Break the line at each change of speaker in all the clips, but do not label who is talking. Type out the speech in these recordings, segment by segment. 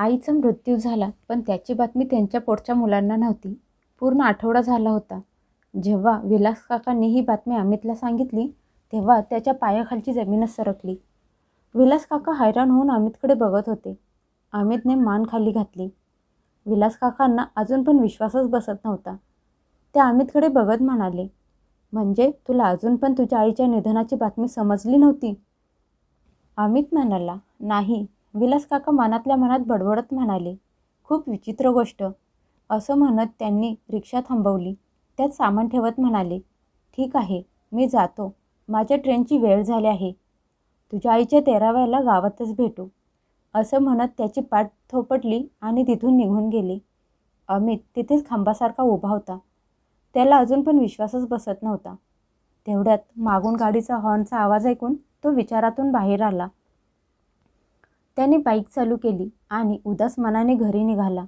आईचा मृत्यू झाला, पण त्याची बातमी त्यांच्या पोटच्या मुलांना नव्हती. पूर्ण आठवडा झाला होता. जेव्हा विलास काकांनी ही बातमी अमितला सांगितली, तेव्हा त्याच्या पायाखालची जमीनच सरकली. विलास काका हैराण होऊन अमितकडे बघत होते. अमितने मान खाली घातली. विलास काकांना अजून पण विश्वासच बसत नव्हता. ते अमितकडे बघत म्हणाले, म्हणजे तुला अजून पण तुझ्या आईच्या निधनाची बातमी समजली नव्हती? अमित म्हणाला, नाही. विलास काका मनातल्या मनात बडबडत म्हणाले, खूप विचित्र गोष्ट. असं म्हणत त्यांनी रिक्षा थांबवली. त्यात सामान ठेवत म्हणाले, ठीक आहे, मी जातो. माझ्या ट्रेनची वेळ झाली आहे. तुझ्या आईच्या 13व्याला गावातच भेटू. असं म्हणत त्याची पाठ थोपटली आणि तिथून निघून गेले. अमित तिथेच खांबासारखा उभा होता. त्याला अजून पण विश्वासच बसत नव्हता. तेवढ्यात मागून गाडीचा हॉर्नचा आवाज ऐकून तो विचारातून बाहेर आला. त्याने बाईक चालू केली आणि उदास मनाने घरी निघाला.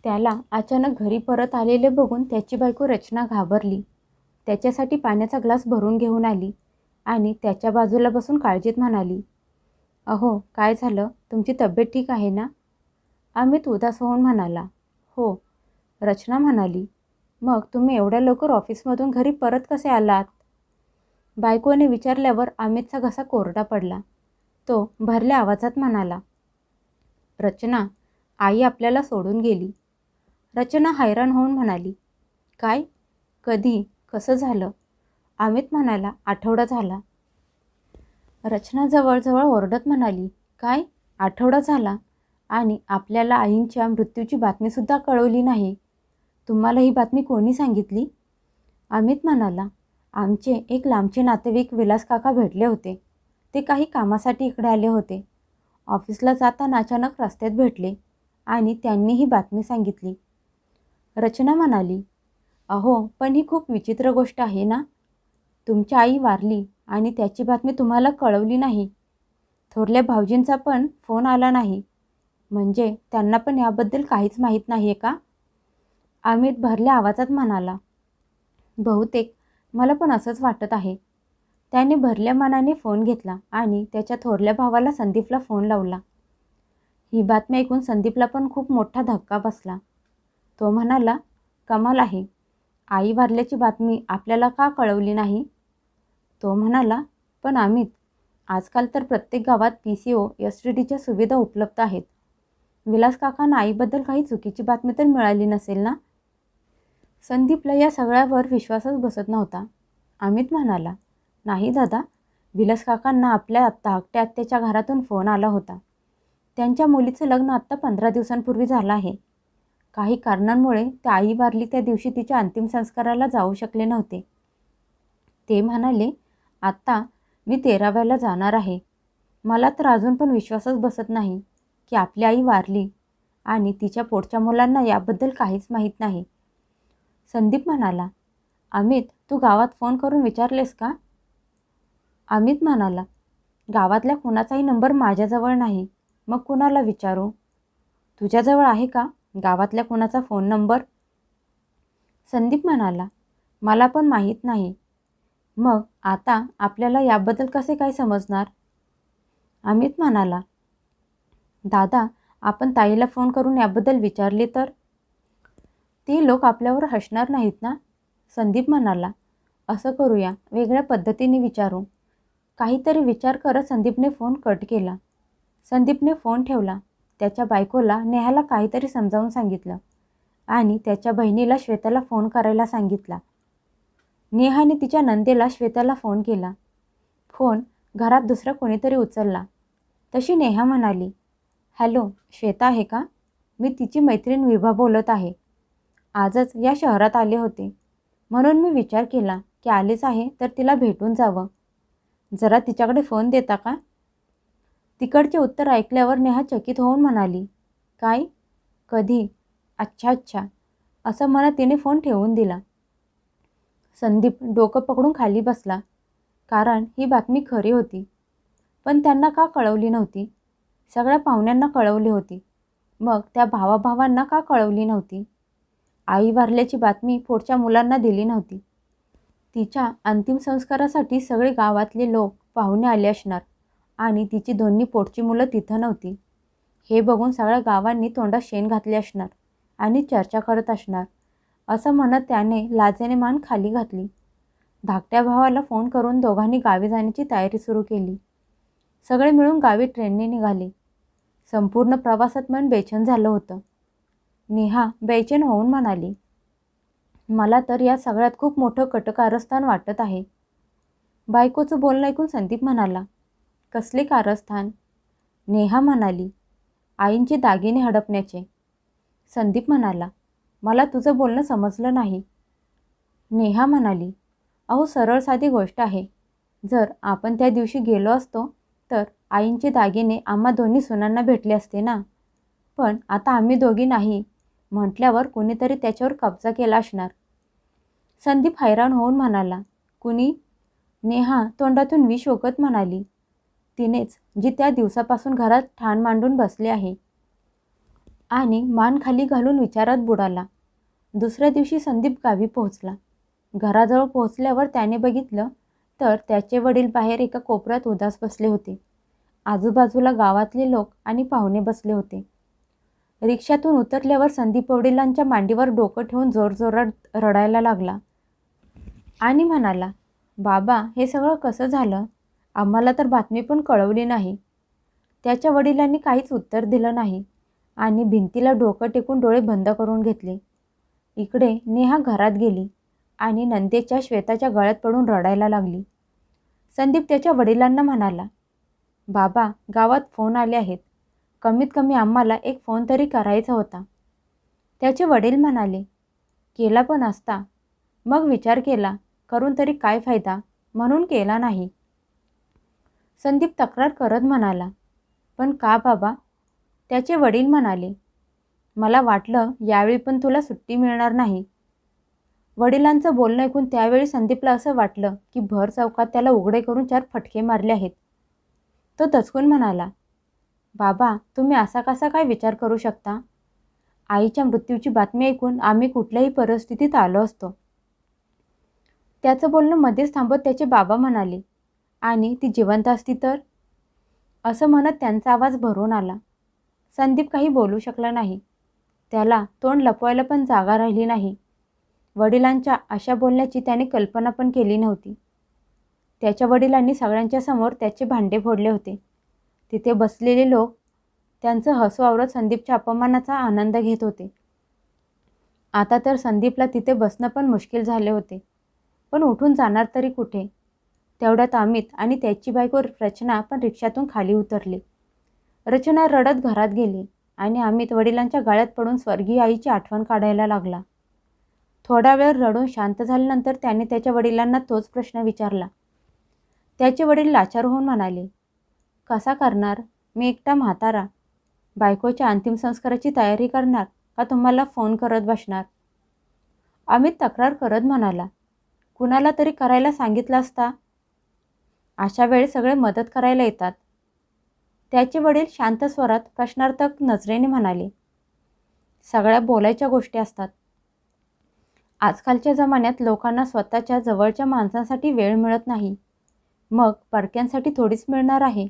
त्याला अचानक घरी परत आलेले बघून त्याची बायको रचना घाबरली. त्याच्यासाठी पाण्याचा ग्लास भरून घेऊन आली आणि त्याच्या बाजूला बसून काळजीत म्हणाली, अहो, काय झालं? तुमची तब्येत ठीक आहे ना? अमित उदास होऊन म्हणाला, हो. रचना म्हणाली, मग तुम्ही एवढ्या लवकर ऑफिसमधून घरी परत कसे आलात? बायकोने विचारल्यावर अमितचा घसा कोरडा पडला. तो भरल्या आवाजात म्हणाला, रचना, आई आपल्याला सोडून गेली. रचना हैराण होऊन म्हणाली, काय? कधी? कसं झालं? अमित म्हणाला, आठवडा झाला. रचना जवळजवळ ओरडत म्हणाली, काय? आठवडा झाला आणि आपल्याला आईंच्या मृत्यूची बातमीसुद्धा कळवली नाही. तुम्हाला ही बातमी कोणी सांगितली? अमित म्हणाला, आमचे एक लांबचे नातेवाईक विलास काका भेटले होते. ते काही कामासाठी इकडे आले होते. ऑफिसला जाताना अचानक रस्त्यात भेटले आणि त्यांनी ही बातमी सांगितली. रचना म्हणाली, अहो, पण ही खूप विचित्र गोष्ट आहे ना? तुमची आई वारली आणि त्याची बातमी तुम्हाला कळवली नाही. थोरल्या भाऊजींचा पण फोन आला नाही. म्हणजे त्यांना पण याबद्दल काहीच माहीत नाही आहे का? अमित भरल्या आवाजात म्हणाला, बहुतेक मला पण असंच वाटत आहे. त्याने भरल्या मनाने फोन घेतला आणि त्याच्या थोरल्या भावाला संदीपला फोन लावला. ही बातमी ऐकून संदीपला पण खूप मोठा धक्का बसला. तो म्हणाला, कमाल आहे. आई वारल्याची बातमी आपल्याला का कळवली नाही? तो म्हणाला, पण अमित, आजकाल तर प्रत्येक गावात PCO, STDच्या सुविधा उपलब्ध आहेत. विलास काकांना आईबद्दल काही चुकीची बातमी तर मिळाली नसेल ना? संदीपला या सगळ्यावर विश्वासच बसत नव्हता. अमित म्हणाला, नाही दादा, विलास काकांना आपल्या धाकट्या आत्याच्या घरातून फोन आला होता. त्यांच्या मुलीचं लग्न आत्ता 15 दिवसांपूर्वी झालं आहे. काही कारणांमुळे त्या आई वारली त्या दिवशी तिच्या अंतिम संस्काराला जाऊ शकले नव्हते. ते म्हणाले, आत्ता मी 13व्याला जाणार आहे. मला तर अजून पण विश्वासच बसत नाही की आपली आई वारली आणि तिच्या पोटच्या मुलांना याबद्दल काहीच माहीत नाही. संदीप म्हणाला, अमित, तू गावात फोन करून विचारलेस का? अमित म्हणाला, गावातल्या कुणाचाही नंबर माझ्याजवळ नाही. मग कुणाला विचारू? तुझ्याजवळ आहे का गावातल्या कुणाचा फोन नंबर? संदीप म्हणाला, मला पण माहीत नाही. मग आता आपल्याला याबद्दल कसे काय समजणार? अमित म्हणाला, दादा, आपण ताईला फोन करून याबद्दल विचारले तर? ती लोक आपल्यावर हसणार नाहीत ना? संदीप म्हणाला, असं करूया, वेगळ्या पद्धतीने विचारू. काहीतरी विचार करत संदीपने फोन कट केला. संदीपने फोन ठेवला. त्याच्या बायकोला नेहाला काहीतरी समजावून सांगितलं आणि त्याच्या बहिणीला श्वेताला फोन करायला सांगितला. नेहाने तिच्या नंदेला श्वेताला फोन केला. फोन घरात दुसरा कोणीतरी उचलला. तशी नेहा म्हणाली, हॅलो, श्वेता आहे का? मी तिची मैत्रीण विभा बोलत आहे. आजच या शहरात आले होते, म्हणून मी विचार केला की आलेच आहे तर तिला भेटून जावं. जरा तिच्याकडे फोन देता का? तिकडचे उत्तर ऐकल्यावर नेहा चकित होऊन म्हणाली, काय? कधी? अच्छा अच्छा, असं म्हणत तिने फोन ठेवून दिला. संदीप डोकं पकडून खाली बसला, कारण ही बातमी खरी होती. पण त्यांना का कळवली नव्हती? सगळ्या पाहुण्यांना कळवली होती. मग त्या भावाभावांना का कळवली नव्हती? आई वारल्याची बातमी पोटच्या मुलांना दिली नव्हती. तिच्या अंतिम संस्कारासाठी सगळे गावातले लोक पाहुणे आले असणार आणि तिची दोन्ही पोटची मुलं तिथं नव्हती. हे बघून सगळ्या गावांनी तोंडात शेण घातले असणार आणि चर्चा करत असणार, असं म्हणत त्याने लाजेने मान खाली घातली. धाकट्या भावाला फोन करून दोघांनी गावी जाण्याची तयारी सुरू केली. सगळे मिळून गावी ट्रेनने निघाले. संपूर्ण प्रवासात मन बेचैन झालं होतं. नेहा बेचैन होऊन म्हणाली, मला तर या सगळ्यात खूप मोठं कटकारस्थान वाटत आहे. बायकोचं बोलणं ऐकून संदीप म्हणाला, कसले कारस्थान? नेहा म्हणाली, आईंचे दागिने हडपण्याचे. संदीप म्हणाला, मला तुझं बोलणं समजलं नाही. नेहा म्हणाली, अहो सरळ साधी गोष्ट आहे. जर आपण त्या दिवशी गेलो असतो तर आईंचे दागिने आम्हा दोन्ही सुनांना भेटले असते ना. पण आता आम्ही दोघी नाही म्हटल्यावर कुणीतरी त्याच्यावर कब्जा केला असणार. संदीप हैराण होऊन म्हणाला, कुणी? नेहा तोंडातून विष ओकत म्हणाली, तिनेच, जी त्या दिवसापासून घरात ठाण मांडून बसले आहे. आणि मान खाली घालून विचारात बुडाला. दुसऱ्या दिवशी संदीप गावी पोहोचला. घराजवळ पोहोचल्यावर त्याने बघितलं तर त्याचे वडील बाहेर एका कोपऱ्यात उदास बसले होते. आजूबाजूला गावातले लोक आणि पाहुणे बसले होते. रिक्षातून उतरल्यावर संदीप वडिलांच्या मांडीवर डोकं ठेवून जोरजोरात रडायला लागला आणि म्हणाला, बाबा हे सगळं कसं झालं? आम्हाला तर बातमी पण कळवली नाही. त्याच्या वडिलांनी काहीच उत्तर दिलं नाही आणि भिंतीला डोकं टेकून डोळे बंद करून घेतले. इकडे नेहा घरात गेली आणि नंदेच्या श्वेताच्या गळ्यात पडून रडायला लागली. संदीप त्याच्या वडिलांना म्हणाला, बाबा गावात फोन आले आहेत. कमीत कमी आम्हाला एक फोन तरी करायचा होता. त्याचे वडील म्हणाले, केला पण असता. मग विचार केला, करून तरी काय फायदा, म्हणून केला नाही. संदीप तक्रार करत म्हणाला, पण का बाबा? त्याचे वडील म्हणाले, मला वाटलं यावेळी पण तुला सुट्टी मिळणार नाही. वडिलांचं बोलणं ऐकून त्यावेळी संदीपला असं वाटलं की भर चौकात त्याला उघडे करून 4 फटके मारले आहेत. तो दचकून म्हणाला, बाबा तुम्ही असा कसा काय विचार करू शकता? आईच्या मृत्यूची बातमी ऐकून आम्ही कुठल्याही परिस्थितीत आलो असतो. त्याचं बोलणं मध्येच थांबत त्याचे बाबा म्हणाले, आणि ती जिवंत असती तर? असं म्हणत त्यांचा आवाज भरून आला. संदीप काही बोलू शकला नाही. त्याला तोंड लपवायला पण जागा राहिली नाही. वडिलांच्या अशा बोलण्याची त्याने कल्पना पण केली नव्हती. त्याच्या वडिलांनी सगळ्यांच्या समोर त्याचे भांडे फोडले होते. तिथे बसलेले लोक त्यांचं हसू आवरत संदीपच्या अपमानाचा आनंद घेत होते. आता तर संदीपला तिथे बसणं पण मुश्किल झाले होते. पण उठून जाणार तरी कुठे? तेवढ्यात अमित आणि त्याची बायको रचना पण रिक्षातून खाली उतरले. रचना रडत घरात गेली आणि अमित वडिलांच्या गळ्यात पडून स्वर्गीय आईची आठवण काढायला लागला. थोडा वेळ रडून शांत झाल्यानंतर त्याने त्याच्या वडिलांना तोच प्रश्न विचारला. त्याचे वडील लाचार होऊन म्हणाले, कसा करणार? मी एकटा म्हातारा. बायकोच्या अंतिम संस्काराची तयारी करणार का तुम्हाला फोन करत बसणार? अमित तक्रार करत म्हणाला, कुणाला तरी करायला सांगितलं असता. अशा वेळी सगळे मदत करायला येतात. त्याचे वडील शांत स्वरात प्रश्नार्थक नजरेने म्हणाले, सगळ्या बोलायच्या गोष्टी असतात. आजकालच्या जमान्यात लोकांना स्वतःच्या जवळच्या माणसांसाठी वेळ मिळत नाही. मग परक्यांसाठी थोडीच मिळणार आहे.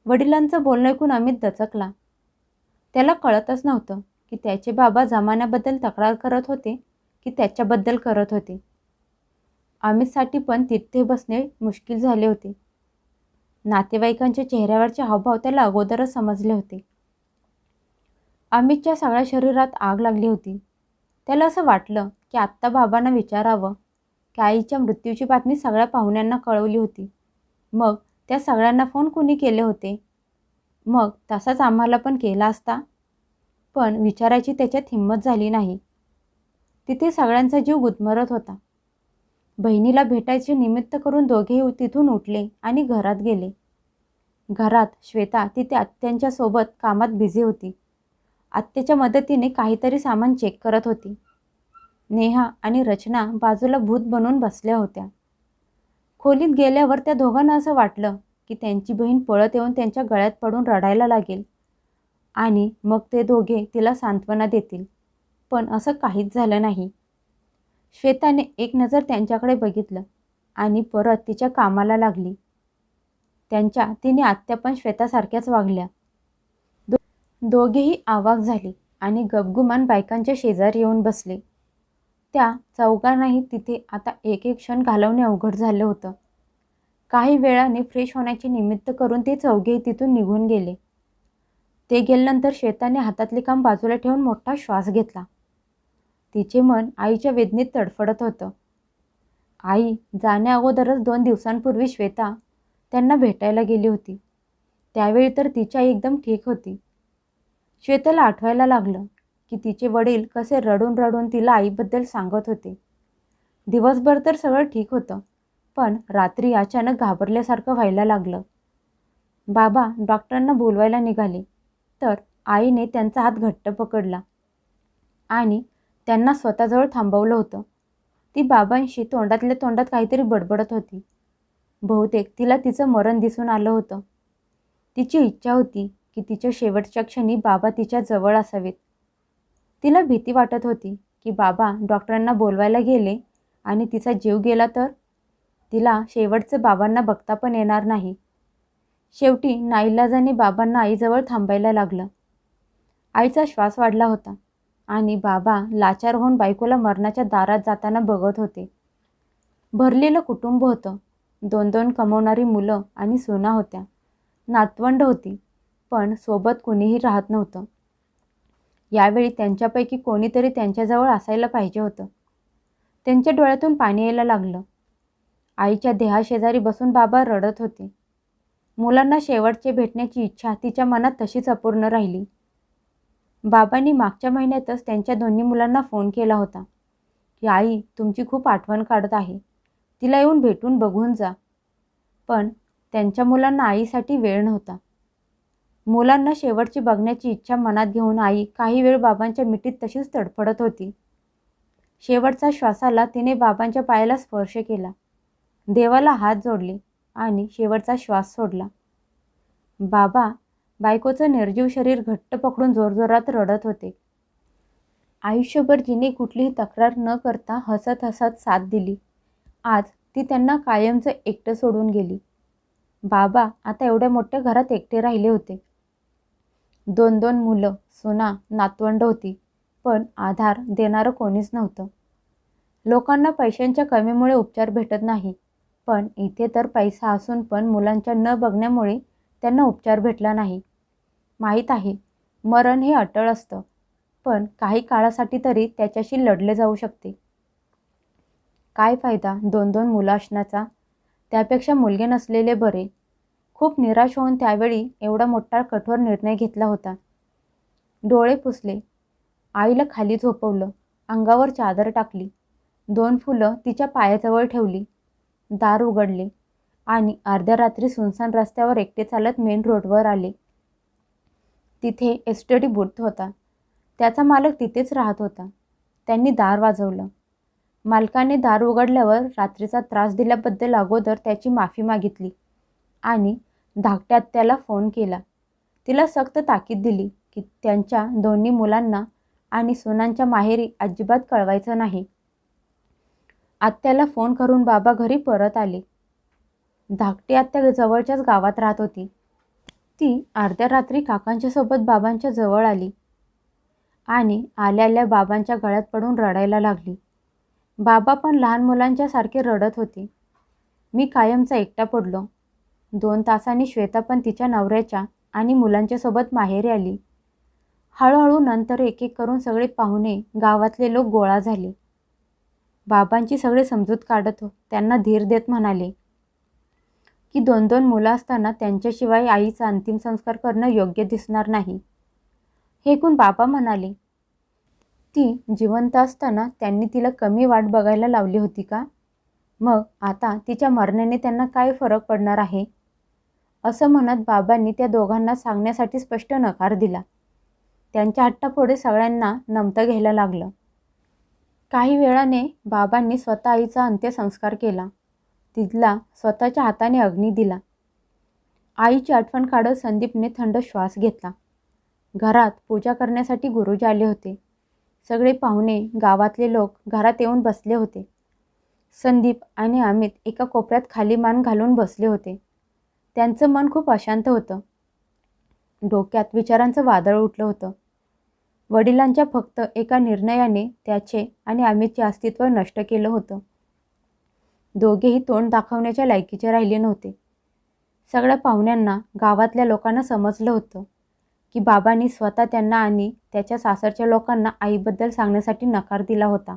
वडिलांचं बोलणं ऐकून अमित दचकला. त्याला कळतच नव्हतं की त्याचे बाबा जमान्याबद्दल तक्रार करत होते की त्याच्याबद्दल करत होते. अमितसाठी पण तिथे बसणे मुश्किल झाले होते. नातेवाईकांच्या चेहऱ्यावरचे हावभाव त्याला अगोदरच समजले होते. अमितच्या सगळ्या शरीरात आग लागली होती. त्याला असं वाटलं की आत्ता बाबांना विचारावं की आईच्या मृत्यूची बातमी सगळ्या पाहुण्यांना कळवली होती. मग त्या सगळ्यांना फोन कुणी केले होते? मग तसाच आम्हाला पण केला असता. पण विचारायची त्याच्यात हिंमत झाली नाही. तिथे सगळ्यांचा जीव गुदमरत होता. बहिणीला भेटायचे निमित्त करून दोघेही तिथून उठले आणि घरात गेले. घरात श्वेता तिथे आत्यांच्या सोबत कामात बिझी होती. आत्याच्या मदतीने काहीतरी सामान चेक करत होती. नेहा आणि रचना बाजूला भूत बनून बसल्या होत्या. खोलीत गेल्यावर त्या दोघांना असं वाटलं की त्यांची बहीण पळत येऊन त्यांच्या गळ्यात पडून रडायला लागेल आणि मग ते दोघे तिला सांत्वना देतील. पण असं काहीच झालं नाही. श्वेताने एक नजर त्यांच्याकडे बघितलं आणि परत तिच्या कामाला लागली. तिने आत्या पण श्वेतासारख्याच वागल्या. दोघेही आवाक झाले आणि गपगुमान बायकांच्या शेजारी येऊन बसले. त्या चौघांनाही तिथे आता एक एक क्षण घालवणे अवघड झालं होतं. काही वेळाने फ्रेश होण्याचे निमित्त करून ते चौघेही तिथून निघून गेले. ते गेल्यानंतर श्वेताने हातातले काम बाजूला ठेवून मोठा श्वास घेतला. तिचे मन आईच्या वेदनेत तडफडत होतं. आई जाण्या अगोदरच 2 दिवसांपूर्वी श्वेता त्यांना भेटायला गेली होती. त्यावेळी तर तिची आई एकदम ठीक होती. श्वेताला आठवायला लागलं की तिचे वडील कसे रडून रडून तिला आईबद्दल सांगत होते. दिवसभर तर सगळं ठीक होतं, पण रात्री अचानक घाबरल्यासारखं व्हायला लागलं. बाबा डॉक्टरांना बोलवायला निघाले, तर आईने त्यांचा हात घट्ट पकडला आणि त्यांना स्वतःजवळ थांबवलं होतं. ती बाबांशी तोंडातल्या तोंडात काहीतरी बडबडत होती. बहुतेक तिला तिचं मरण दिसून आलं होतं. तिची इच्छा होती की तिच्या शेवटच्या क्षणी बाबा तिच्या जवळ असावेत. तिला भीती वाटत होती की बाबा डॉक्टरांना बोलवायला गेले आणि तिचा जीव गेला तर तिला शेवटचं बाबांना बघता पण येणार नाही. शेवटी नाईलाजाने बाबांना आईजवळ थांबायला लागलं. आईचा श्वास वाढला होता आणि बाबा लाचार होऊन बायकोला मरणाच्या दारात जाताना बघत होते. भरलेलं कुटुंब होतं. 2-2 कमवणारी मुलं आणि सुना होत्या. नातवंड होती, पण सोबत कुणीही राहत नव्हतं. यावेळी त्यांच्यापैकी कोणीतरी त्यांच्याजवळ असायला पाहिजे होतं. त्यांच्या डोळ्यातून पाणी यायला लागलं. आईच्या देहाशेजारी बसून बाबा रडत होते. मुलांना शेवटचे भेटण्याची इच्छा तिच्या मनात तशीच अपूर्ण राहिली. बाबांनी मागच्या महिन्यातच त्यांच्या दोन्ही मुलांना फोन केला होता की आई तुमची खूप आठवण काढत आहे, तिला येऊन भेटून बघून जा. पण त्यांच्या मुलांना आईसाठी वेळ नव्हता. मुलांना शेवटची बघण्याची इच्छा मनात घेऊन आई काही वेळ बाबांच्या मिठीत तशीच तडफडत होती. शेवटचा श्वासाला तिने बाबांच्या पायाला स्पर्श केला, देवाला हात जोडले आणि शेवटचा श्वास सोडला. बाबा बायकोचं निर्जीव शरीर घट्ट पकडून जोरजोरात रडत होते. आयुष्यभर जिने कुठलीही तक्रार न करता हसत हसत साथ दिली, आज ती त्यांना कायमचं एकटं सोडून गेली. बाबा आता एवढ्या मोठ्या घरात एकटे राहिले होते. 2-2 मुलं, सुना, नातवंड होती, पण आधार देणारं कोणीच नव्हतं. लोकांना पैशांच्या कमीमुळे उपचार भेटत नाही, पण इथे तर पैसा असून पण मुलांच्या न बघण्यामुळे त्यांना उपचार भेटला नाही. माहीत आहे, मरण हे अटळ असतं, पण काही काळासाठी तरी त्याच्याशी लढले जाऊ शकते. काय फायदा 2-2 मुलं असण्याचा? त्यापेक्षा मुलगे नसलेले बरे. खूप निराश होऊन त्यावेळी एवढा मोठा कठोर निर्णय घेतला होता. डोळे पुसले, आईला खाली झोपवलं, अंगावर चादर टाकली, 2 फुलं तिच्या पायाजवळ ठेवली, दार उघडले आणि अर्ध्या रात्री सुनसान रस्त्यावर एकटे चालत मेन रोडवर आले. तिथे एसटीडी बूथ होता. त्याचा मालक तिथेच राहत होता. त्यांनी दार वाजवलं. मालकाने दार उघडल्यावर रात्रीचा त्रास दिल्याबद्दल अगोदर त्याची माफी मागितली आणि धाकट्या आत्याला फोन केला. तिला सक्त ताकीद दिली की त्यांच्या दोन्ही मुलांना आणि सुनांच्या माहेरी अजिबात कळवायचं नाही. आत्याला फोन करून बाबा घरी परत आले. धाकटी आत्या जवळच्याच गावात राहत होती. ती अर्ध्या रात्री काकांच्या सोबत बाबांच्या जवळ आली आणि आल्या आल्या बाबांच्या गळ्यात पडून रडायला लागली. बाबा पण लहान मुलांच्या सारखे रडत होते. मी कायमचा एकटा पडलो. 2 तासांनी श्वेता पण तिच्या नवऱ्याच्या आणि मुलांच्या सोबत माहेरी आली. हळूहळू नंतर एक एक करून सगळे पाहुणे, गावातले लोक गोळा झाले. बाबांची सगळे समजूत काढत त्यांना धीर देत म्हणाले की 2-2 मुलं असताना त्यांच्याशिवाय आईचा अंतिम संस्कार करणं योग्य दिसणार नाही. हे ऐकून बाबा म्हणाले, ती जिवंत असताना त्यांनी तिला कमी वाट बघायला लावली होती का? मग आता तिच्या मरणाने त्यांना काय फरक पडणार आहे? असं म्हणत बाबांनी त्या दोघांना सांगण्यासाठी स्पष्ट नकार दिला. त्यांच्या हट्टापुढे सगळ्यांना नमतं घ्यायला लागलं. काही वेळाने बाबांनी स्वतः आईचा अंत्यसंस्कार केला. तिला स्वतःच्या हाताने अग्नी दिला. आईची आठवण काढत संदीपने थंड श्वास घेतला. घरात पूजा करण्यासाठी गुरुजी आले होते. सगळे पाहुणे, गावातले लोक घरात येऊन बसले होते. संदीप आणि अमित एका कोपऱ्यात खाली मान घालून बसले होते. त्यांचं मन खूप अशांत होतं. डोक्यात विचारांचं वादळ उठलं होतं. वडिलांच्या फक्त एका निर्णयाने त्याचे आणि अमितचे अस्तित्व नष्ट केलं होतं. दोघेही तोंड दाखवण्याच्या लायकीचे राहिले नव्हते. सगळ्या पाहुण्यांना, गावातल्या लोकांना समजलं होतं की बाबांनी स्वतः त्यांना आणि त्याच्या सासरच्या लोकांना आईबद्दल सांगण्यासाठी नकार दिला होता.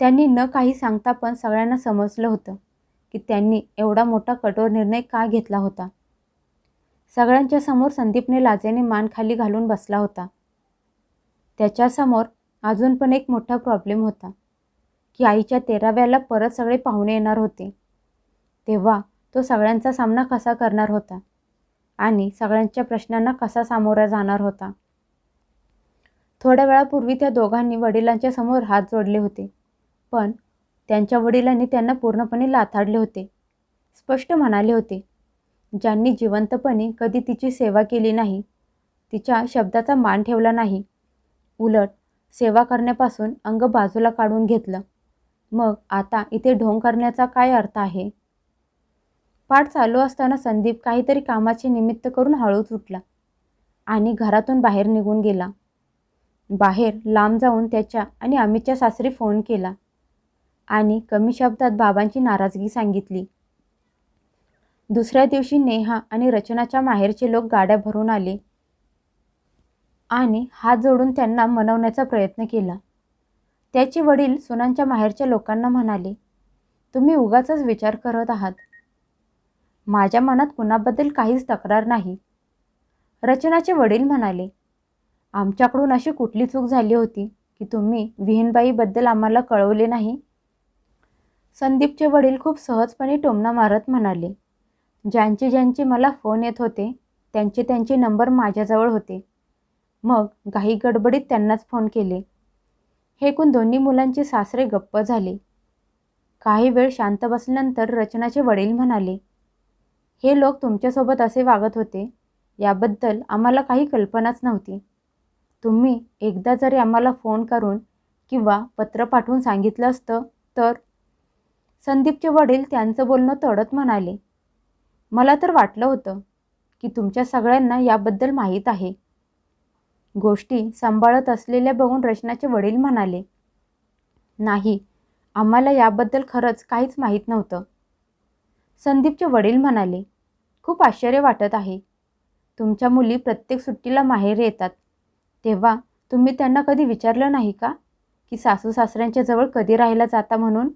त्यांनी न काही सांगता पण सगळ्यांना समजलं होतं की त्यांनी एवढा मोठा कठोर निर्णय का घेतला होता. सगळ्यांच्या समोर संदीपने लाजेने मान खाली घालून बसला होता. त्याच्यासमोर अजून पण एक मोठा प्रॉब्लेम होता की आईच्या 13व्याला परत सगळे पाहुणे येणार होते. तेव्हा तो सगळ्यांचा सामना कसा करणार होता आणि सगळ्यांच्या प्रश्नांना कसा सामोरा जाणार होता. थोड्या वेळापूर्वी त्या दोघांनी वडिलांच्या समोर हात जोडले होते, पण त्यांच्या वडिलांनी त्यांना पूर्णपणे लाथाडले होते. स्पष्ट म्हणाले होते, ज्यांनी जिवंतपणी कधी तिची सेवा केली नाही, तिच्या शब्दाचा मान ठेवला नाही, उलट सेवा करण्यापासून अंग बाजूला काढून घेतलं, मग आता इथे ढोंग करण्याचा काय अर्थ आहे. पाठ चालू असताना संदीप काहीतरी कामाचे निमित्त करून हळूच उठला आणि घरातून बाहेर निघून गेला. बाहेर लांब जाऊन त्याच्या आणि अमितच्या सासरी फोन केला आणि कमी शब्दात बाबांची नाराजगी सांगितली. दुसऱ्या दिवशी नेहा आणि रचनाच्या माहेरचे लोक गाड्या भरून आले आणि हात जोडून त्यांना मनवण्याचा प्रयत्न केला. त्याचे वडील सुनांच्या माहेरच्या लोकांना म्हणाले, तुम्ही उगाचच विचार करत आहात. माझ्या मनात कुणाबद्दल काहीच तक्रार नाही. रचनाचे वडील म्हणाले, आमच्याकडून अशी कुठली चूक झाली होती की तुम्ही विहीनबाईबद्दल आम्हाला कळवले नाही. संदीपचे वडील खूप सहजपणे टोमणा मारत म्हणाले, ज्यांचे मला फोन येत होते त्यांचे नंबर माझ्याजवळ होते. मग घाई गडबडीत त्यांनाच फोन केले. हे ऐकून दोन्ही मुलांचे सासरे गप्प झाले. काही वेळ शांत बसल्यानंतर रचनाचे वडील म्हणाले, हे लोक तुमच्यासोबत असे वागत होते याबद्दल आम्हाला काही कल्पनाच नव्हती. तुम्ही एकदा जरी आम्हाला फोन करून किंवा पत्र पाठवून सांगितलं असतं तर. संदीपचे वडील त्यांचं बोलणं तोडत म्हणाले, मला तर वाटलं होतं की तुमच्या सगळ्यांना याबद्दल माहीत आहे. गोष्टी सांभाळत असलेल्या बघून रचनाचे वडील म्हणाले, नाही, आम्हाला याबद्दल खरंच काहीच माहीत नव्हतं. संदीपचे वडील म्हणाले, खूप आश्चर्य वाटत आहे. तुमच्या मुली प्रत्येक सुट्टीला माहेर येतात, तेव्हा तुम्ही त्यांना कधी विचारलं नाही का की सासू सासऱ्यांच्या जवळ कधी राहायला जाता म्हणून?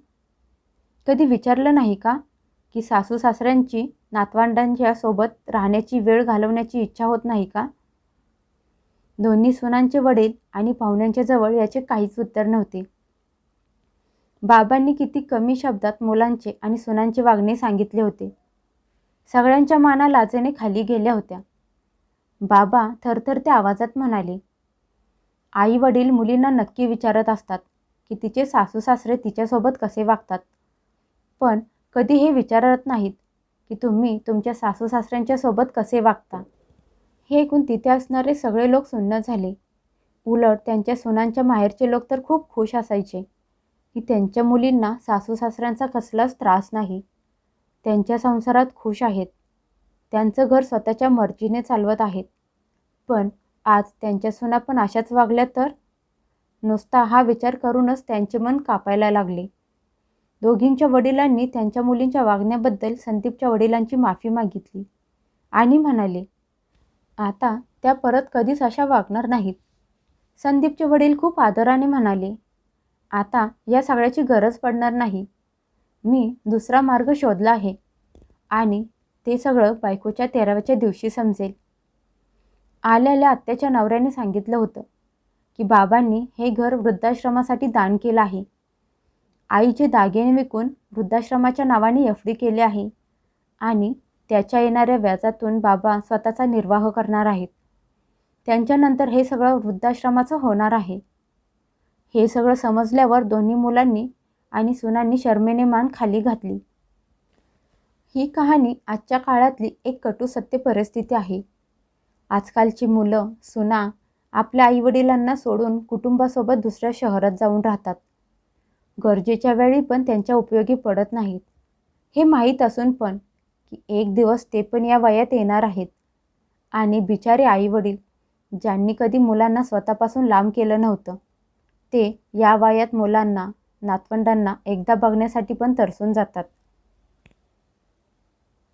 कधी विचारलं नाही का की सासू सासऱ्यांची नातवंडांच्या सोबत राहण्याची वेळ घालवण्याची इच्छा होत नाही का? दोन्ही सुनांचे वडील आणि पाहुण्यांच्या जवळ याचे काहीच उत्तर नव्हते. बाबांनी किती कमी शब्दात मुलांचे आणि सुनांचे वागणे सांगितले होते. सगळ्यांच्या माना लाजेने खाली गेल्या होत्या. बाबा थरथरत्या आवाजात म्हणाले, आई वडील मुलींना नक्की विचारत असतात की तिचे सासू सासरे तिच्यासोबत कसे वागतात, पण कधी हे विचारत नाहीत की तुम्ही तुमच्या सासू सासऱ्यांच्या सोबत कसे वागता. हे ऐकून तिथे असणारे सगळे लोक सुन्न झाले. उलट त्यांच्या सुनांच्या माहेरचे लोक तर खूप खुश असायचे की त्यांच्या मुलींना सासू सासऱ्यांचा कसलाच त्रास नाही. त्यांच्या संसारात खुश आहेत. त्यांचं घर स्वतःच्या मर्जीने चालवत आहेत. पण आज त्यांच्या सुना पण अशाच वागल्या तर? नुसता हा विचार करूनच त्यांचे मन कापायला लागले. दोघींच्या वडिलांनी त्यांच्या मुलींच्या वागण्याबद्दल संदीपच्या वडिलांची माफी मागितली आणि म्हणाले, आता त्या परत कधीच अशा वागणार नाहीत. संदीपचे वडील खूप आदराने म्हणाले, आता या सगळ्याची गरज पडणार नाही. मी दुसरा मार्ग शोधला आहे आणि ते सगळं बायकोच्या 13व्याच्या दिवशी समजेल. आल्याल्या आत्याच्या नवऱ्याने सांगितलं होतं की बाबांनी हे घर वृद्धाश्रमासाठी दान केलं आहे. आईचे दागिने विकून वृद्धाश्रमाच्या नावाने एफ.डी केले आहे आणि त्याच्या येणाऱ्या व्याजातून बाबा स्वतःचा निर्वाह करणार आहेत. त्यांच्यानंतर हे सगळं वृद्धाश्रमाचं होणार आहे. हे सगळं समजल्यावर दोन्ही मुलांनी आणि सुनांनी शरमेने मान खाली घातली. ही कहाणी आजच्या काळातली एक कटू सत्य परिस्थिती आहे. आजकालची मुलं, सुना आपल्या आईवडिलांना सोडून कुटुंबासोबत दुसऱ्या शहरात जाऊन राहतात. गरजेच्या वेळी पण त्यांच्या उपयोगी पडत नाहीत. हे माहीत असून पण की एक दिवस ते पण या वयात येणार आहेत आणि बिचारे आईवडील ज्यांनी कधी मुलांना स्वतःपासून लांब केलं नव्हतं, ते या वयात मुलांना, नातवंडांना एकदा बघण्यासाठी पण तरसून जातात.